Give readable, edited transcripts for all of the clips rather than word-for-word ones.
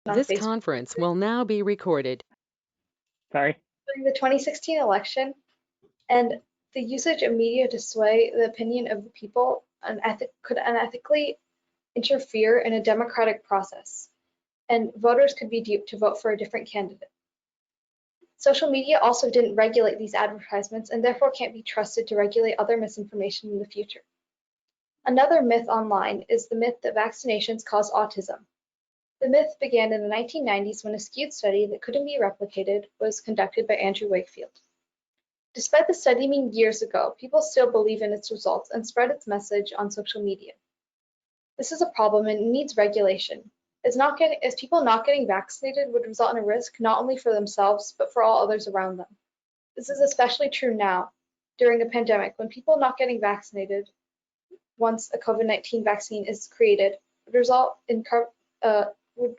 on This Facebook conference will now be recorded. Sorry. during the 2016 election, and the usage of media to sway the opinion of the people could unethically interfere in a democratic process, and voters could be duped to vote for a different candidate. Social media also didn't regulate these advertisements and therefore can't be trusted to regulate other misinformation in the future. Another myth online is the myth that vaccinations cause autism. The myth began in the 1990s when a skewed study that couldn't be replicated was conducted by Andrew Wakefield. Despite the study being years ago, people still believe in its results and spread its message on social media. This is a problem and it needs regulation, as people not getting vaccinated would result in a risk not only for themselves, but for all others around them. This is especially true now, during a pandemic, when people not getting vaccinated, once a COVID-19 vaccine is created, would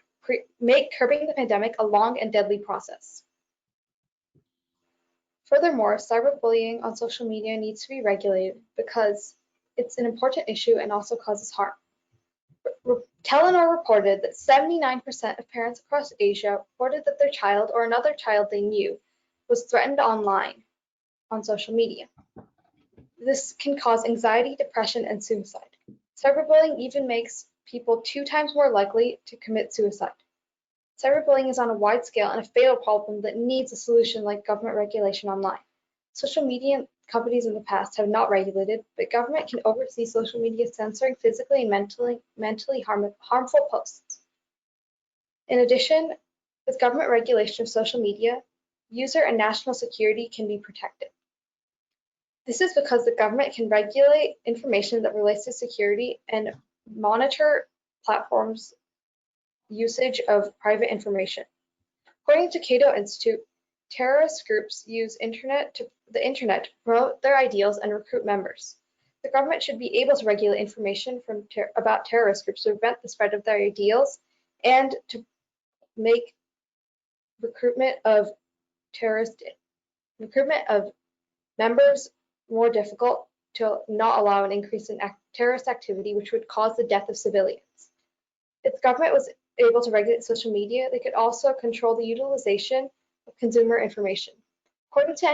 make curbing the pandemic a long and deadly process. Furthermore, cyberbullying on social media needs to be regulated because it's an important issue and also causes harm. Telenor reported that 79% of parents across Asia reported that their child or another child they knew was threatened online on social media. This can cause anxiety, depression, and suicide. Cyberbullying even makes people 2 times more likely to commit suicide. Cyberbullying is on a wide scale and a fatal problem that needs a solution like government regulation online. Social media companies in the past have not regulated, but government can oversee social media censoring physically and mentally harmful posts. In addition, with government regulation of social media, user and national security can be protected. This is because the government can regulate information that relates to security and monitor platforms' usage of private information. According to Cato Institute, terrorist groups use the internet to promote their ideals and recruit members. The government should be able to regulate information about terrorist groups to prevent the spread of their ideals and to make recruitment of members more difficult, to not allow an increase in terrorist activity, which would cause the death of civilians. If the government was able to regulate social media, they could also control the utilization of consumer information. According to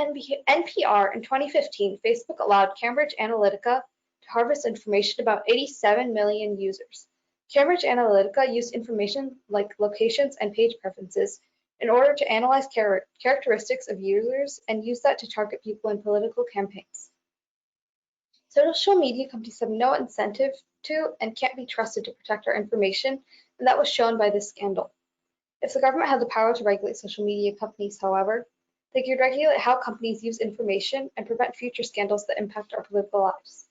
NPR, in 2015, Facebook allowed Cambridge Analytica to harvest information about 87 million users. Cambridge Analytica used information like locations and page preferences in order to analyze characteristics of users and use that to target people in political campaigns. Social media companies have no incentive to and can't be trusted to protect our information, and that was shown by this scandal. If the government had the power to regulate social media companies, however, they could regulate how companies use information and prevent future scandals that impact our political lives.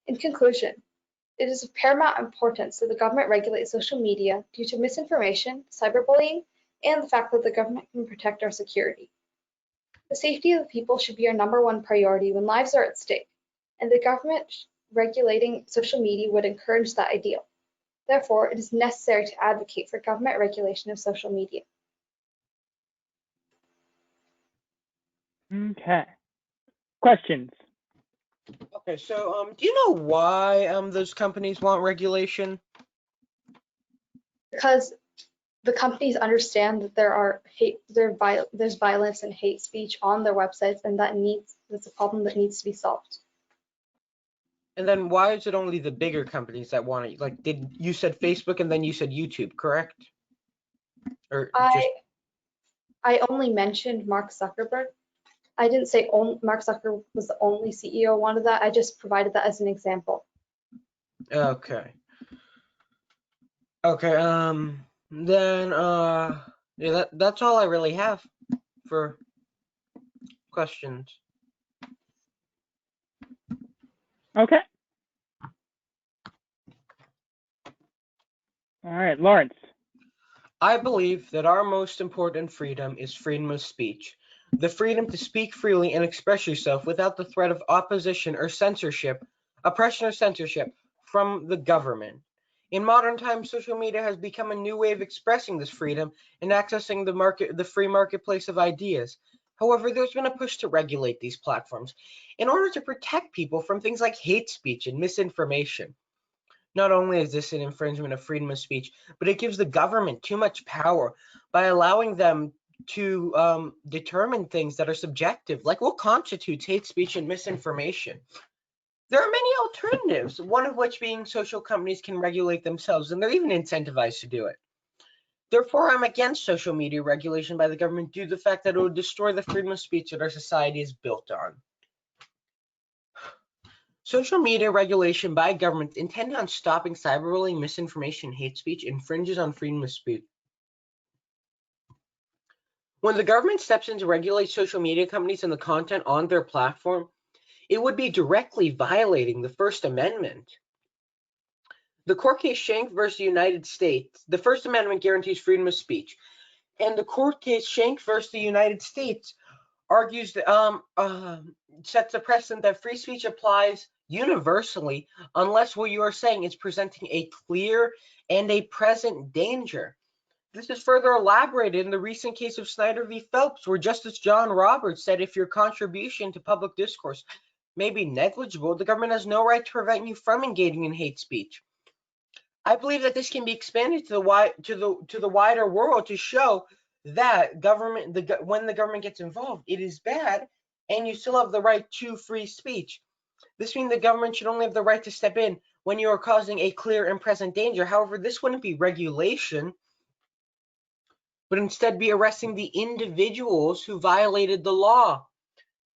In conclusion, it is of paramount importance that the government regulate social media due to misinformation, cyberbullying, and the fact that the government can protect our security. The safety of the people should be our #1 priority when lives are at stake, and the government regulating social media would encourage that ideal. Therefore, it is necessary to advocate for government regulation of social media. Okay. Questions? Okay, so do you know why those companies want regulation? Because the companies understand that there's violence and hate speech on their websites, and that's a problem that needs to be solved. And then why is it only the bigger companies that want it? Like, you said Facebook and then you said YouTube, correct? Or I only mentioned Mark Zuckerberg. I didn't say Mark Zuckerberg was the only CEO who wanted that. I just provided that as an example. Okay. Okay. Then yeah, that's all I really have for questions. Okay. All right, Lawrence. I believe that our most important freedom is freedom of speech. The freedom to speak freely and express yourself without the threat of opposition or oppression or censorship from the government. In modern times, social media has become a new way of expressing this freedom and accessing the free marketplace of ideas. However, there's been a push to regulate these platforms in order to protect people from things like hate speech and misinformation. Not only is this an infringement of freedom of speech, but it gives the government too much power by allowing them to determine things that are subjective, like what constitutes hate speech and misinformation. There are many alternatives, one of which being social companies can regulate themselves, and they're even incentivized to do it. Therefore, I'm against social media regulation by the government due to the fact that it would destroy the freedom of speech that our society is built on. Social media regulation by governments intended on stopping cyberbullying, misinformation, hate speech infringes on freedom of speech. When the government steps in to regulate social media companies and the content on their platform, it would be directly violating the First Amendment. The court case Schenck versus the United States, the First Amendment guarantees freedom of speech, and the court case Schenck versus the United States argues that sets a precedent that free speech applies universally unless what you are saying is presenting a clear and a present danger. This is further elaborated in the recent case of Snyder v. Phelps, where Justice John Roberts said if your contribution to public discourse may be negligible, the government has no right to prevent you from engaging in hate speech. I believe that this can be expanded to the wider world to show that when the government gets involved, it is bad, and you still have the right to free speech. This means the government should only have the right to step in when you are causing a clear and present danger. However, this wouldn't be regulation, but instead be arresting the individuals who violated the law.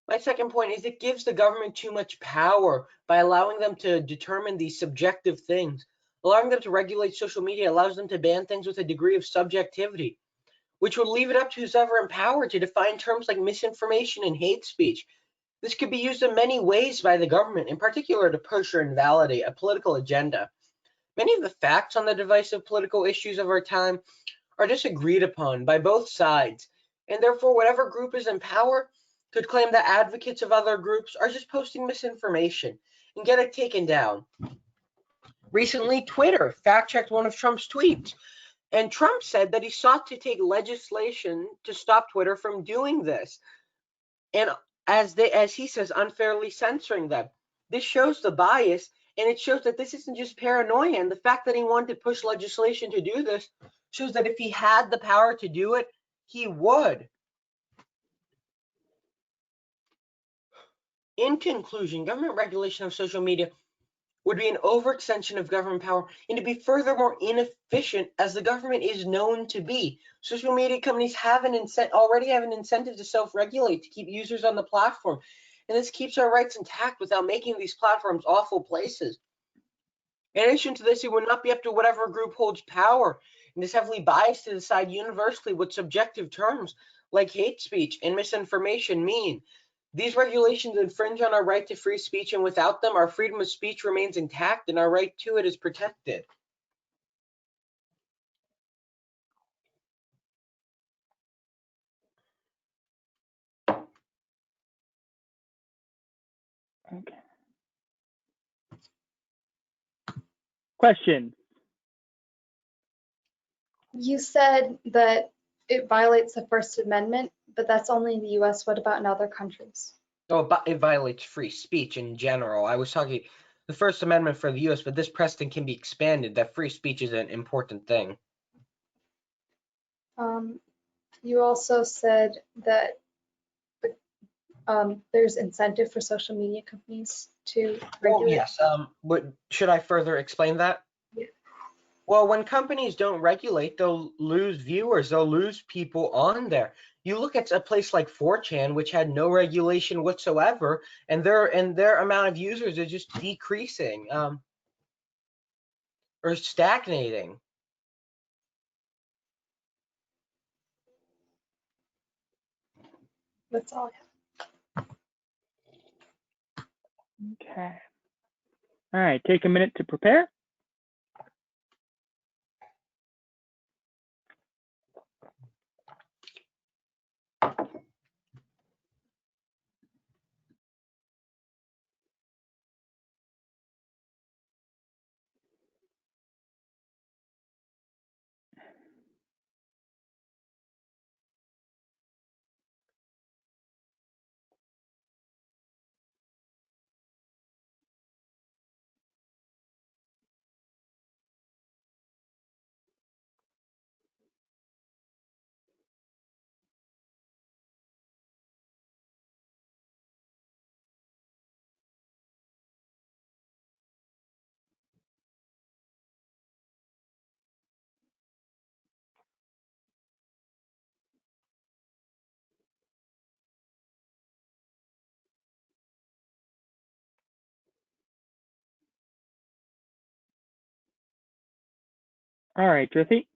My second point is it gives the government too much power by allowing them to determine these subjective things. Allowing them to regulate social media allows them to ban things with a degree of subjectivity, which would leave it up to whoever empowered to define terms like misinformation and hate speech. This could be used in many ways by the government, in particular to push or invalidate a political agenda. Many of the facts on the divisive political issues of our time are disagreed upon by both sides, and therefore whatever group is in power could claim that advocates of other groups are just posting misinformation and get it taken down. Recently, Twitter fact-checked one of Trump's tweets, and Trump said that he sought to take legislation to stop Twitter from doing this, and as he says, unfairly censoring them. This shows the bias, and it shows that this isn't just paranoia, and the fact that he wanted to push legislation to do this shows that if he had the power to do it, he would. In conclusion, government regulation of social media would be an overextension of government power and to be furthermore inefficient as the government is known to be. Social media companies already have an incentive to self-regulate to keep users on the platform, and this keeps our rights intact without making these platforms awful places. In addition to this, it would not be up to whatever group holds power and is heavily biased to decide universally what subjective terms like hate speech and misinformation mean. These regulations infringe on our right to free speech, and without them, our freedom of speech remains intact and our right to it is protected. Okay. Questions? You said that it violates the First Amendment, but that's only in the US. What about in other countries? Oh, but it violates free speech in general. I was talking the First Amendment for the US, but this precedent can be expanded that free speech is an important thing. You also said that there's incentive for social media companies to Well, regulate. yes. But should I further explain that? Yeah. Well, when companies don't regulate, they'll lose viewers, they'll lose people on there. You look at a place like 4chan, which had no regulation whatsoever, and their amount of users is just decreasing or stagnating. That's all. Okay. All right, take a minute to prepare. All right, Drithi.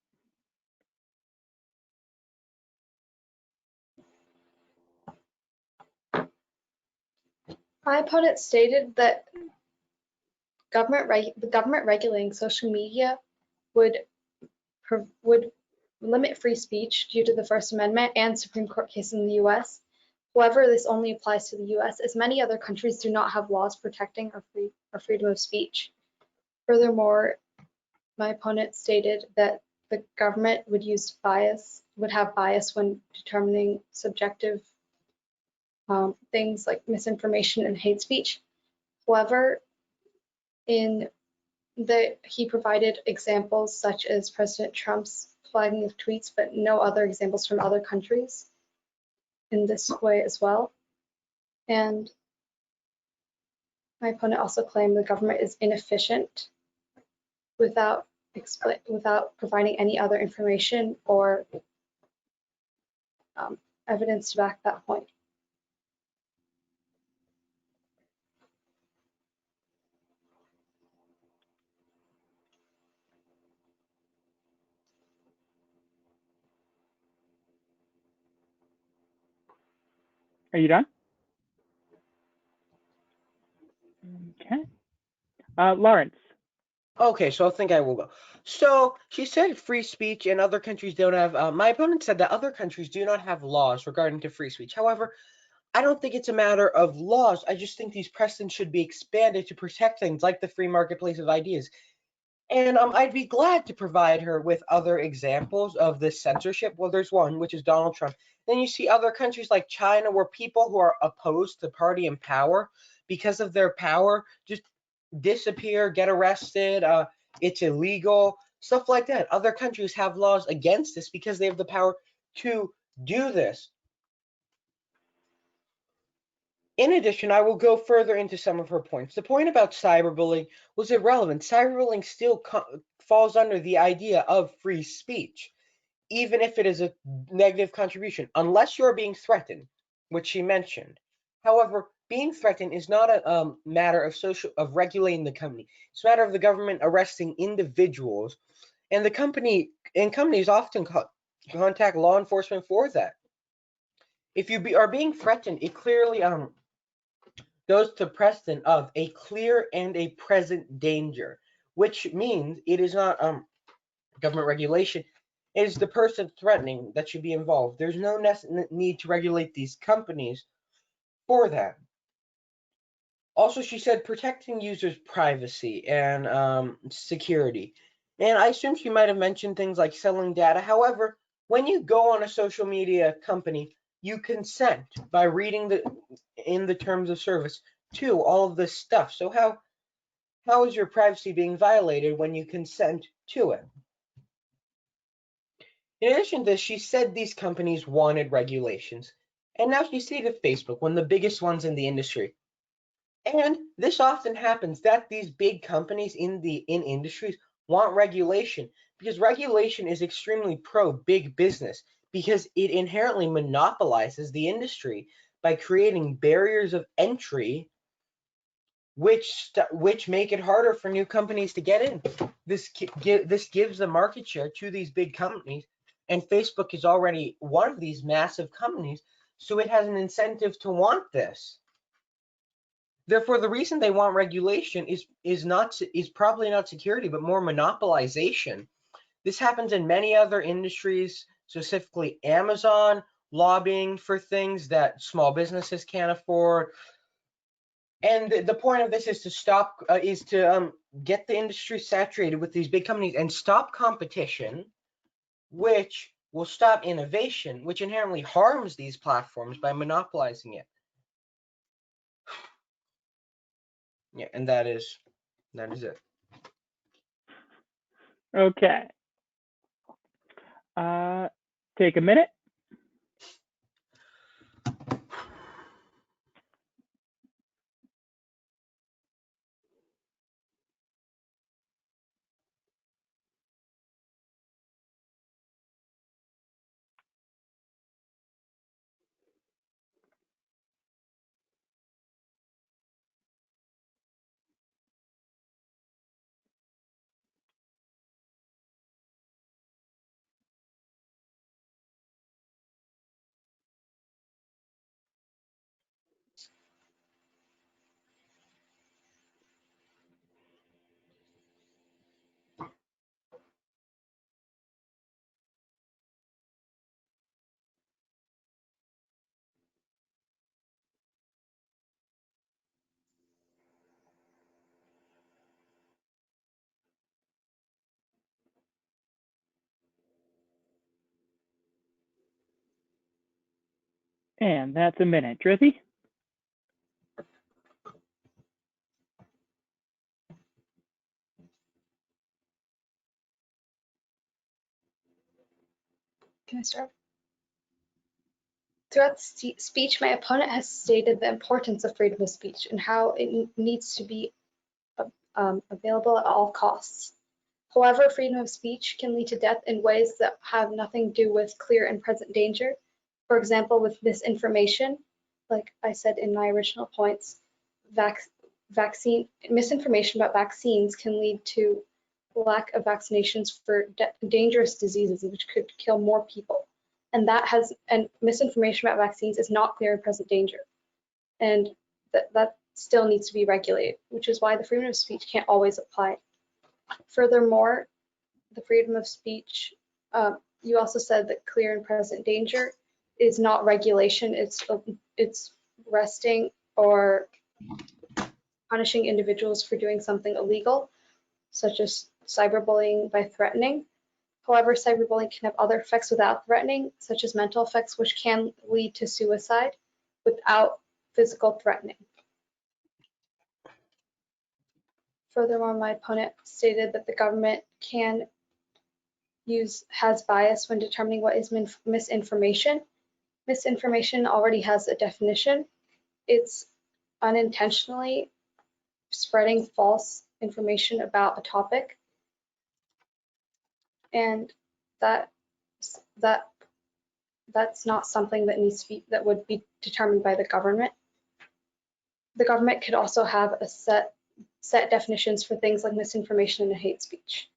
My opponent stated that the government regulating social media would limit free speech due to the First Amendment and Supreme Court case in the US. However, this only applies to the US, as many other countries do not have laws protecting our freedom of speech. Furthermore, my opponent stated that the government would have bias when determining subjective things like misinformation and hate speech. However, he provided examples such as President Trump's flagging of tweets, but no other examples from other countries in this way as well. And my opponent also claimed the government is inefficient without providing any other information or evidence to back that point. Are you done? Okay. Lawrence. Okay, so I think I will go. So she said free speech and other countries don't have. My opponent said that other countries do not have laws regarding to free speech. However, I don't think it's a matter of laws. I just think these precedents should be expanded to protect things like the free marketplace of ideas. And I'd be glad to provide her with other examples of this censorship. Well, there's one, which is Donald Trump. Then you see other countries like China, where people who are opposed to the party in power, because of their power, just disappear, get arrested. It's illegal, stuff like that. Other countries have laws against this because they have the power to do this. In addition, I will go further into some of her points. The point about cyberbullying was irrelevant. Cyberbullying still falls under the idea of free speech, even if it is a negative contribution, unless you're being threatened, which she mentioned. However, being threatened is not a matter of regulating the company. It's a matter of the government arresting individuals, and companies often contact law enforcement for that. If you are being threatened, it clearly goes to precedent of a clear and a present danger, which means it is not government regulation. It is the person threatening that should be involved. There's no need to regulate these companies for that. Also, she said protecting users' privacy and security. And I assume she might have mentioned things like selling data. However, when you go on a social media company, you consent by reading in the terms of service to all of this stuff. So how is your privacy being violated when you consent to it? In addition to this, she said these companies wanted regulations. And now she stated Facebook, one of the biggest ones in the industry. And this often happens that these big companies in industries want regulation because regulation is extremely pro big business because it inherently monopolizes the industry by creating barriers of entry which make it harder for new companies to get in. This gives the market share to these big companies, and Facebook is already one of these massive companies, so it has an incentive to want this. Therefore, the reason they want regulation is probably not security, but more monopolization. This happens in many other industries, specifically Amazon lobbying for things that small businesses can't afford. And the point of this is to get the industry saturated with these big companies and stop competition, which will stop innovation, which inherently harms these platforms by monopolizing it. Yeah, and that is it. Okay. Take a minute. And that's a minute. Drithi? Can I start? Throughout the speech, my opponent has stated the importance of freedom of speech and how it needs to be available at all costs. However, freedom of speech can lead to death in ways that have nothing to do with clear and present danger. For example, with misinformation, like I said in my original points, misinformation about vaccines can lead to lack of vaccinations for dangerous diseases, which could kill more people. And misinformation about vaccines is not clear and present danger. And that still needs to be regulated, which is why the freedom of speech can't always apply. Furthermore, the freedom of speech, you also said that clear and present danger is not regulation, it's arresting or punishing individuals for doing something illegal, such as cyberbullying by threatening. However, cyberbullying can have other effects without threatening, such as mental effects, which can lead to suicide without physical threatening. Furthermore, my opponent stated that the government has bias when determining what is misinformation. Misinformation already has a definition. It's unintentionally spreading false information about a topic, and that's not something that would be determined by the government. The government could also have a set definitions for things like misinformation and hate speech.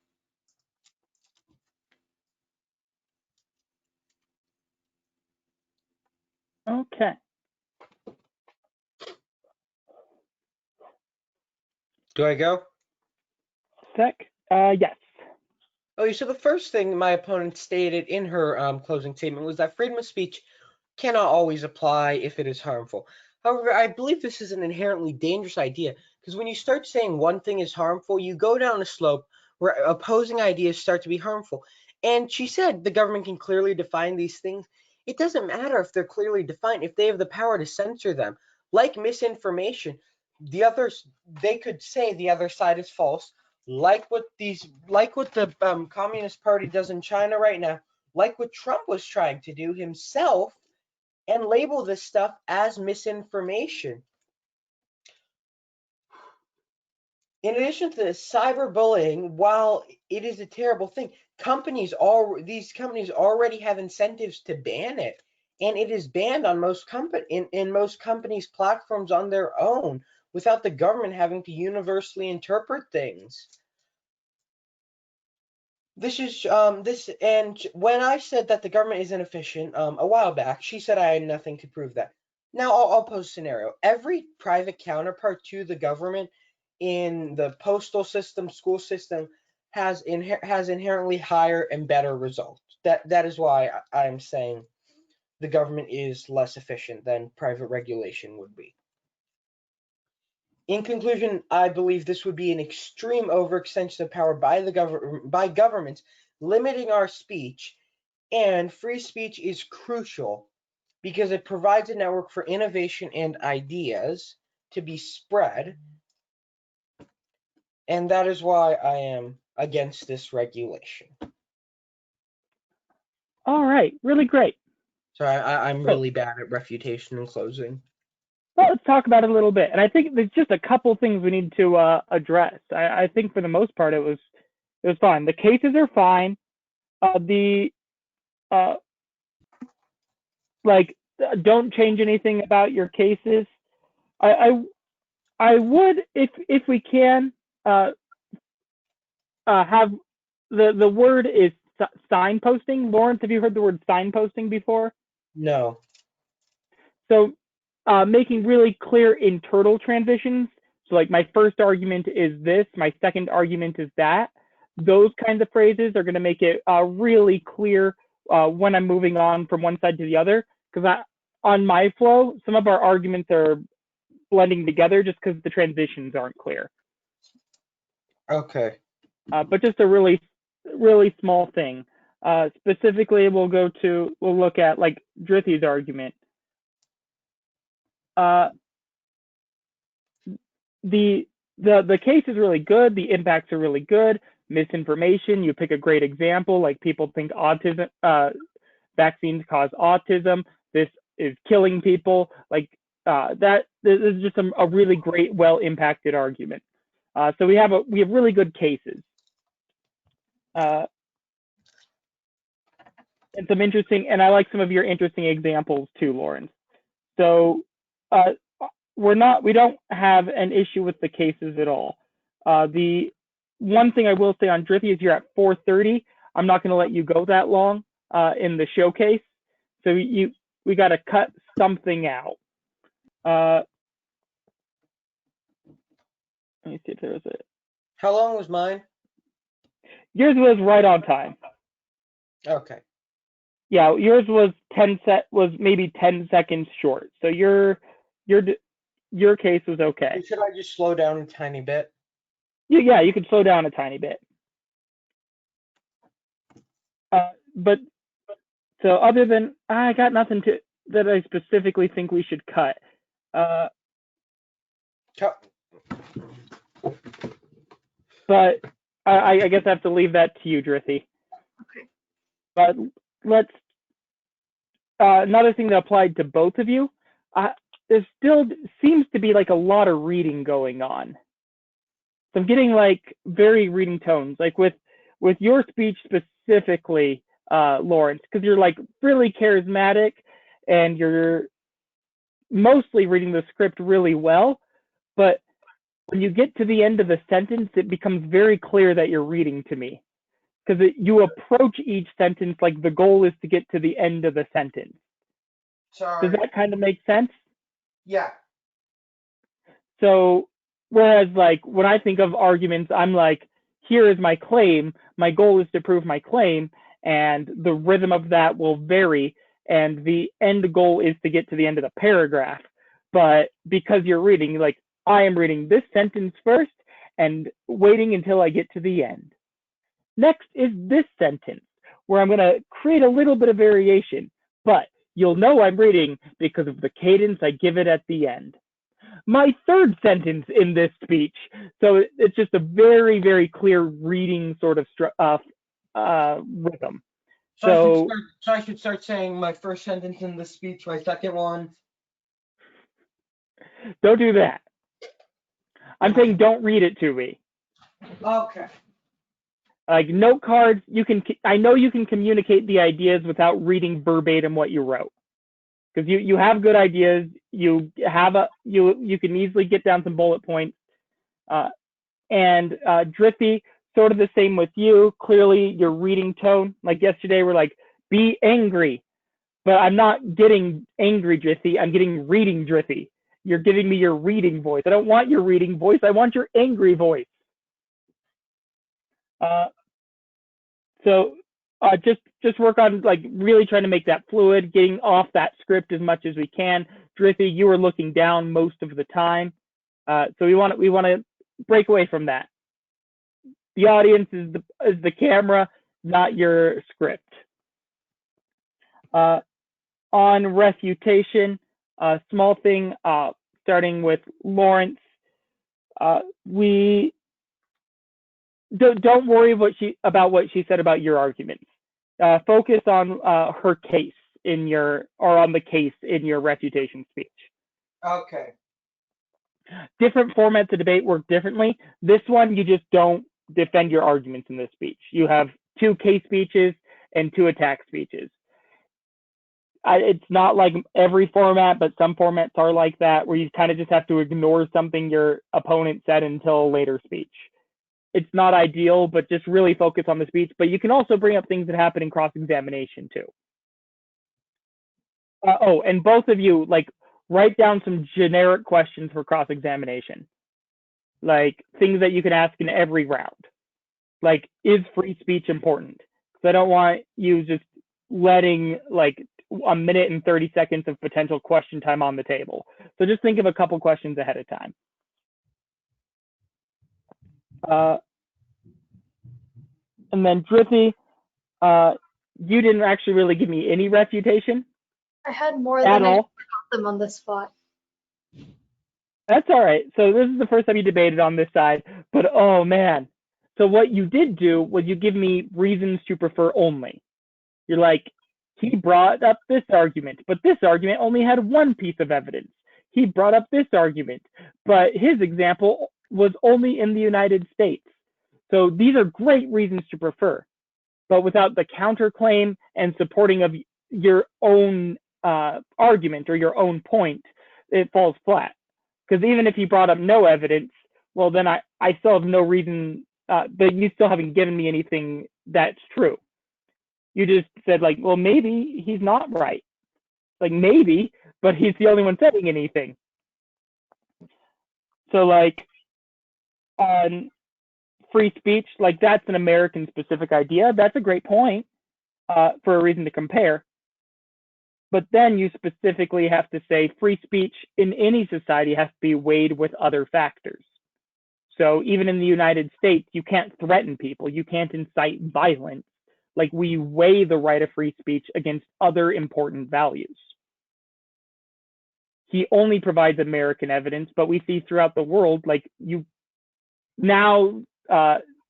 Okay. Do I go? Sec? Yes. Okay, so the first thing my opponent stated in her closing statement was that freedom of speech cannot always apply if it is harmful. However, I believe this is an inherently dangerous idea because when you start saying one thing is harmful, you go down a slope where opposing ideas start to be harmful. And she said the government can clearly define these things. It doesn't matter if they're clearly defined, if they have the power to censor them. Like misinformation, they could say the other side is false, like what the Communist Party does in China right now, like what Trump was trying to do himself, and label this stuff as misinformation. In addition to this, cyberbullying, while it is a terrible thing, these companies already have incentives to ban it, and it is banned on in most companies' platforms on their own without the government having to universally interpret things. And when I said that the government is inefficient a while back, she said I had nothing to prove that. Now I'll pose a scenario. Every private counterpart to the government in the postal system, school system has inherently higher and better results. That is why I'm saying the government is less efficient than private regulation would be. In conclusion, I believe this would be an extreme overextension of power by governments, limiting our speech, and free speech is crucial because it provides a network for innovation and ideas to be spread, and that is why I am against this regulation. All right. Really great. So I'm really bad at refutation and closing. Well, let's talk about it a little bit. And I think there's just a couple things we need to address. I think for the most part it was fine. The cases are fine. Don't change anything about your cases. I would, if we can, have the word is signposting. Lawrence, have you heard the word signposting before? No. So making really clear internal transitions. So like my first argument is this, my second argument is that. Those kinds of phrases are going to make it really clear when I'm moving on from one side to the other. Because on my flow, some of our arguments are blending together just because the transitions aren't clear. Okay. But just a really, really small thing. Specifically, we'll look at like Drithi's argument. uh, the case is really good. The impacts are really good. Misinformation, you pick a great example, like people think autism, vaccines cause autism. This is killing people. Like this is just a really great, well impacted argument. So we have really good cases. And some interesting, and I like some of your interesting examples too, Lawrence. So we don't have an issue with the cases at all. The one thing I will say on Drithi is you're at 4:30. I'm not going to let you go that long in the showcase. So we got to cut something out. Let me see if there was a. How long was mine? Yours was right on time. Okay. Yeah, yours was maybe 10 seconds short. So your case was okay. Should I just slow down a tiny bit? Yeah, you could slow down a tiny bit. But so other than I got nothing that I specifically think we should cut. But I guess I have to leave that to you, Drithi. Okay. But let's another thing that applied to both of you. There still seems to be like a lot of reading going on. So I'm getting like very reading tones, like with your speech specifically, Lawrence, because you're like really charismatic and you're mostly reading the script really well. But when you get to the end of the sentence, it becomes very clear that you're reading to me, because you approach each sentence like the goal is to get to the end of the sentence. Sorry. Does that kind of make sense? Yeah. So whereas like when I think of arguments, I'm like, here is my claim. My goal is to prove my claim, and the rhythm of that will vary, and the end goal is to get to the end of the paragraph. But because you're reading, like I am reading this sentence first and waiting until I get to the end. Next is this sentence, where I'm going to create a little bit of variation, but you'll know I'm reading because of the cadence I give it at the end. My third sentence in this speech, so it's just a very, very clear reading sort of rhythm. So I should start saying my first sentence in the speech, my second one. Don't do that. I'm saying don't read it to me. Okay. Like note cards, I know you can communicate the ideas without reading verbatim what you wrote, because you have good ideas. You can easily get down some bullet points. And Drithi, sort of the same with you. Clearly, your reading tone, like yesterday, we're like, be angry. But I'm not getting angry, Drithi. I'm getting reading, Drithi. You're giving me your reading voice. I don't want your reading voice. I want your angry voice. So just work on like really trying to make that fluid, getting off that script as much as we can. Drithi, you were looking down most of the time. So we want to break away from that. The audience is the camera, not your script. On refutation, small thing, starting with Lawrence. We don't worry about what she said about your arguments. Focus on her case on the case in your refutation speech. Okay. Different formats of debate work differently. This one, you just don't defend your arguments in this speech. You have 2 case speeches and 2 attack speeches. It's not like every format, but some formats are like that, where you kind of just have to ignore something your opponent said until a later speech. It's not ideal, but just really focus on the speech. But you can also bring up things that happen in cross-examination too. And both of you, like, write down some generic questions for cross-examination, like things that you can ask in every round. Like, is free speech important? Because I don't want you just letting like 1 minute and 30 seconds of potential question time on the table. So just think of a couple questions ahead of time. And then Drithi, you didn't actually really give me any refutation. I had more at than all. I got them on the spot. That's all right. So this is the first time you debated on this side, but oh man. So what you did do was you give me reasons to prefer only. You're like, he brought up this argument, but this argument only had one piece of evidence. He brought up this argument, but his example was only in the United States. So these are great reasons to prefer, but without the counterclaim and supporting of your own argument or your own point, it falls flat. Because even if you brought up no evidence, well, then I still have no reason, but you still haven't given me anything that's true. You just said, like, well, maybe he's not right. Like, maybe, but he's the only one saying anything. So, like, on free speech, like, that's an American specific idea. That's a great point for a reason to compare. But then you specifically have to say free speech in any society has to be weighed with other factors. So even in the United States, you can't threaten people. You can't incite violence. Like, we weigh the right of free speech against other important values. He only provides American evidence, but we see throughout the world, like, you now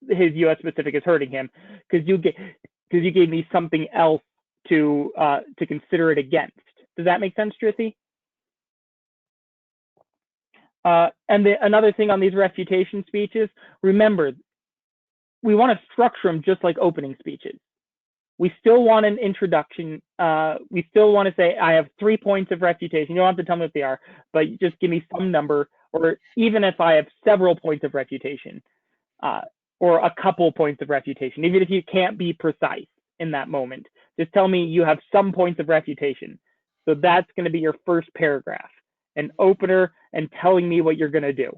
his U.S. specific is hurting him because you gave me something else to consider it against. Does that make sense, Drithi? And another thing on these refutation speeches, remember, we want to structure them just like opening speeches. We still want an introduction. We still want to say, I have 3 points of refutation. You don't have to tell me what they are, but just give me some number, or even if I have several points of refutation, or a couple points of refutation, even if you can't be precise in that moment, just tell me you have some points of refutation. So that's going to be your first paragraph, an opener and telling me what you're going to do.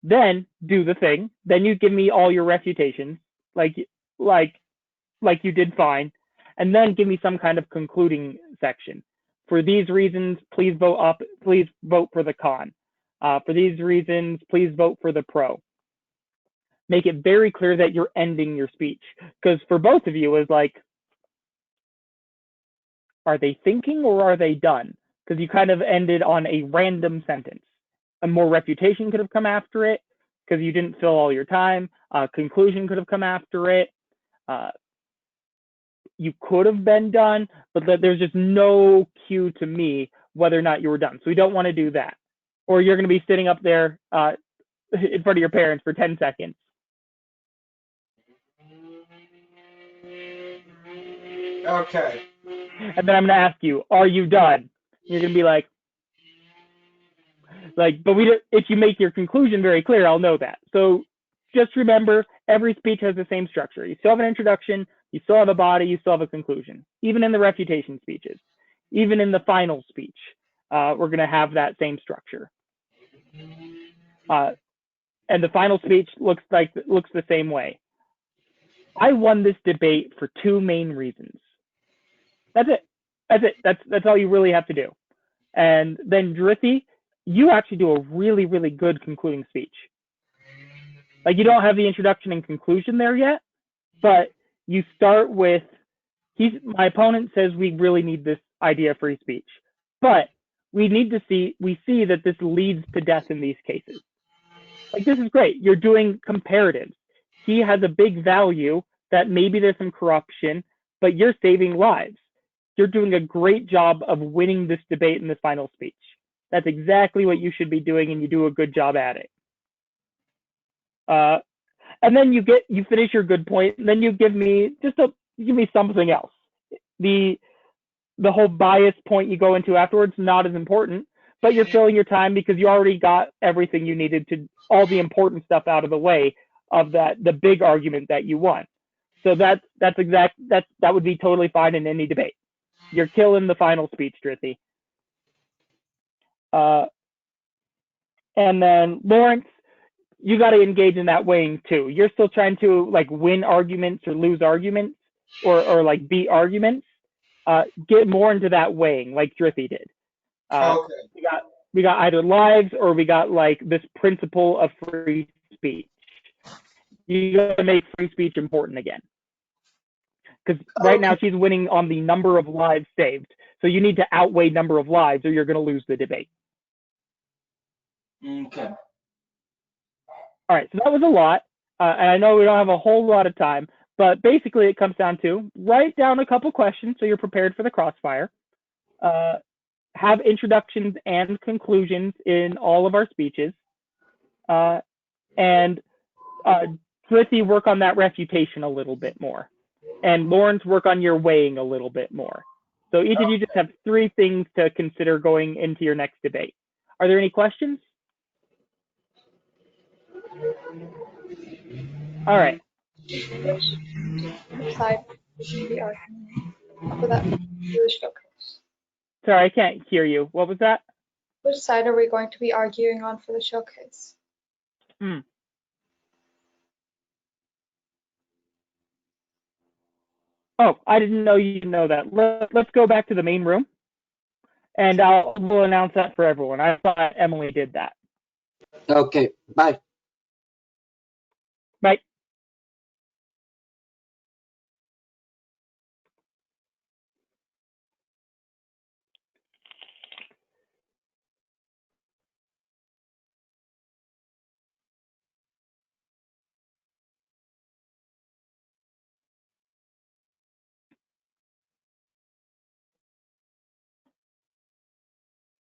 Then do the thing. Then you give me all your refutations, like you did fine, and then give me some kind of concluding section. For these reasons, please vote for the con. For these reasons, please vote for the pro. Make it very clear that you're ending your speech. Because for both of you, it's like, are they thinking or are they done? Because you kind of ended on a random sentence. A more refutation could have come after it because you didn't fill all your time. Conclusion could have come after it. You could have been done, but there's just no cue to me whether or not you were done. So we don't want to do that. Or you're going to be sitting up there in front of your parents for 10 seconds. Okay. And then I'm going to ask you, are you done? You're going to be like, but if you make your conclusion very clear, I'll know that. So just remember, every speech has the same structure. You still have an introduction, you still have a body, you still have a conclusion. Even in the refutation speeches, even in the final speech, we're going to have that same structure. And the final speech looks the same way. I won this debate for 2 main reasons. That's it. That's all you really have to do. And then Drithi, you actually do a really, really good concluding speech. Like, you don't have the introduction and conclusion there yet, but you start with, my opponent says we really need this idea of free speech, but we see that this leads to death in these cases. Like, this is great. You're doing comparatives. He has a big value that maybe there's some corruption, but you're saving lives. You're doing a great job of winning this debate in this final speech. That's exactly what you should be doing, and you do a good job at it. And then you finish your good point, and then you give me something else. The whole bias point you go into afterwards, not as important, but you're filling your time because you already got everything you needed to, all the important stuff out of the way of the big argument that you won. So that would be totally fine in any debate. You're killing the final speech, Drithi. And then Lawrence, you got to engage in that weighing too. You're still trying to win arguments or lose arguments or beat arguments. Get more into that weighing like Drithi did. Okay. We got either lives or we got this principle of free speech. You got to make free speech important again. Because right now she's winning on the number of lives saved. So you need to outweigh number of lives or you're going to lose the debate. Okay. All right, so that was a lot, and I know we don't have a whole lot of time, but basically it comes down to write down a couple questions so you're prepared for the crossfire. Have introductions and conclusions in all of our speeches, and Drithi, work on that refutation a little bit more, and Lawrence, work on your weighing a little bit more. So each of you just have 3 things to consider going into your next debate. Are there any questions? All right. Which side should be arguing for that for the showcase? Sorry, I can't hear you. What was that? Which side are we going to be arguing on for the showcase? Oh, I didn't know you know that. Let's go back to the main room, and we'll announce that for everyone. I thought Emily did that. Okay. Bye. Bye.